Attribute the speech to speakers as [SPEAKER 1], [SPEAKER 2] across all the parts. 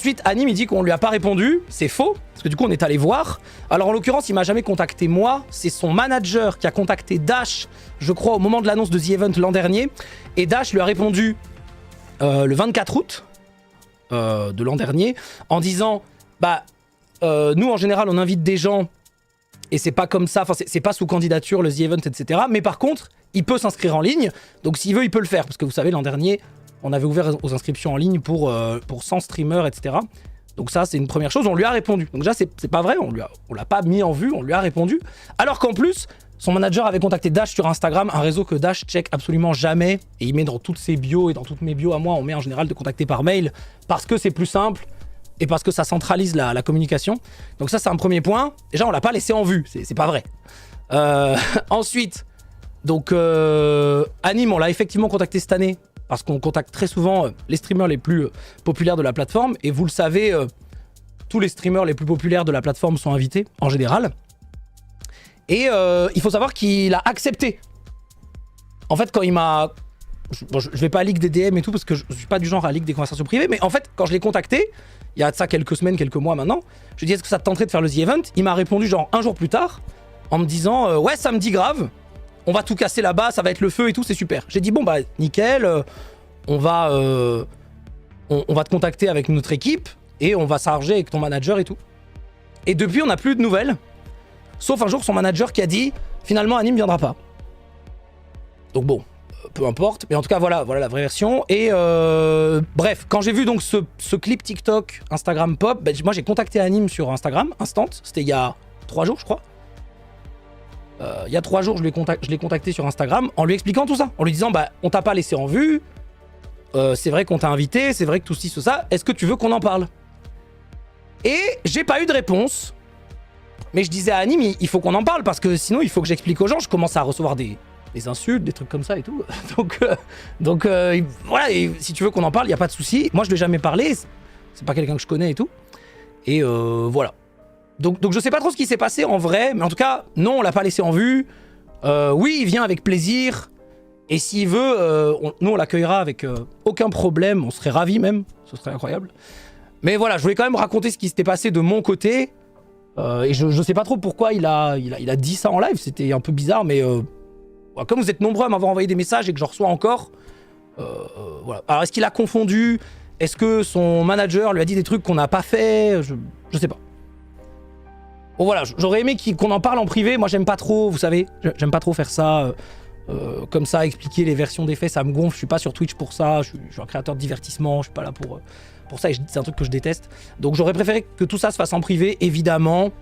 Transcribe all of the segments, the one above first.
[SPEAKER 1] Ensuite, Anim, il dit qu'on lui a pas répondu. C'est faux, parce que du coup, on est allé voir. Alors, en l'occurrence, il m'a jamais contacté moi. C'est son manager qui a contacté Dash, je crois, au moment de l'annonce de The Event l'an dernier. Et Dash lui a répondu le 24 août de l'an dernier, en disant, bah, nous, en général, on invite des gens, et c'est pas comme ça, enfin, c'est pas sous candidature, le The Event, etc. Mais par contre, il peut s'inscrire en ligne, donc s'il veut, il peut le faire. Parce que vous savez, l'an dernier, on avait ouvert aux inscriptions en ligne pour 100 streamers, etc. Donc ça, c'est une première chose, on lui a répondu. Donc déjà, c'est pas vrai, on l'a pas mis en vue, on lui a répondu. Alors qu'en plus, son manager avait contacté Dash sur Instagram, un réseau que Dash check absolument jamais. Et il met dans toutes ses bios et dans toutes mes bios à moi, on met en général de contacter par mail, parce que c'est plus simple et parce que ça centralise la communication. Donc ça, c'est un premier point. Déjà, on l'a pas laissé en vue, c'est pas vrai. Ensuite, donc Anim, on l'a effectivement contacté cette année, parce qu'on contacte très souvent les streamers les plus populaires de la plateforme. Et vous le savez, tous les streamers les plus populaires de la plateforme sont invités, en général. Et il faut savoir qu'il a accepté. En fait, quand il m'a... Bon, je vais pas leak des DM et tout, parce que je suis pas du genre à leak des conversations privées. Mais en fait, quand je l'ai contacté, il y a de ça quelques semaines, quelques mois maintenant, je lui ai dit, est-ce que ça te tenterait de faire le The Event? Il m'a répondu genre un jour plus tard, en me disant, ouais, ça me dit grave. On va tout casser là-bas, ça va être le feu et tout, c'est super. J'ai dit, bon, bah, nickel, on va te contacter avec notre équipe et on va s'arranger avec ton manager et tout. Et depuis, on n'a plus de nouvelles. Sauf un jour, son manager qui a dit, finalement, Anim viendra pas. Donc bon, peu importe. Mais en tout cas, voilà la vraie version. Et bref, quand j'ai vu donc ce clip TikTok, Instagram Pop, bah, moi, j'ai contacté Anim sur Instagram, Instant. C'était il y a 3 jours, je crois. Il y a 3 jours, je l'ai contacté sur Instagram en lui expliquant tout ça. En lui disant, bah, on t'a pas laissé en vue. C'est vrai qu'on t'a invité, c'est vrai que tout ci, tout ça. Est-ce que tu veux qu'on en parle? Et j'ai pas eu de réponse. Mais je disais à Anim, il faut qu'on en parle parce que sinon, il faut que j'explique aux gens. Je commence à recevoir des insultes, des trucs comme ça et tout. Donc voilà, et si tu veux qu'on en parle, il n'y a pas de souci. Moi, je lui ai jamais parlé. C'est pas quelqu'un que je connais et tout. Et voilà. Donc je sais pas trop ce qui s'est passé en vrai, mais en tout cas, non, on l'a pas laissé en vue. Oui, il vient avec plaisir. Et s'il veut, nous on l'accueillera avec aucun problème, on serait ravis même, ce serait incroyable. Mais voilà, je voulais quand même raconter ce qui s'était passé de mon côté. Et je sais pas trop pourquoi il a dit ça en live, c'était un peu bizarre, mais comme vous êtes nombreux à m'avoir envoyé des messages et que j'en reçois encore, voilà. Alors est-ce qu'il a confondu? Est-ce que son manager lui a dit des trucs qu'on n'a pas fait? Je sais pas. Bon voilà, j'aurais aimé qu'on en parle en privé, moi j'aime pas trop, vous savez, j'aime pas trop faire ça, comme ça, expliquer les versions des faits, ça me gonfle, je suis pas sur Twitch pour ça, je suis un créateur de divertissement, je suis pas là pour ça, et c'est un truc que je déteste. Donc j'aurais préféré que tout ça se fasse en privé, évidemment,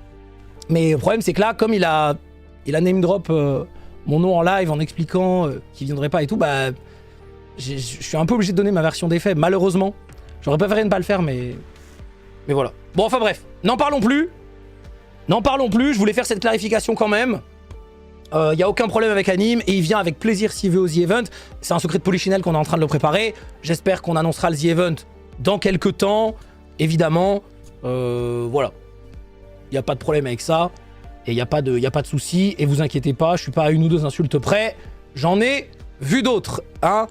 [SPEAKER 1] mais le problème c'est que là, comme il a name drop mon nom en live en expliquant qu'il viendrait pas et tout, bah je suis un peu obligé de donner ma version des faits, malheureusement. J'aurais préféré ne pas le faire, mais voilà. Bon, enfin bref, n'en parlons plus. N'en parlons plus, je voulais faire cette clarification quand même. Il n'y a aucun problème avec Anim et il vient avec plaisir s'il veut au The Event. C'est un secret de Polichinelle qu'on est en train de le préparer. J'espère qu'on annoncera le The Event dans quelques temps, évidemment. Voilà. Il n'y a pas de problème avec ça. Et il n'y a pas de souci. Et vous inquiétez pas, je suis pas à 1 ou 2 insultes près. J'en ai vu d'autres, hein.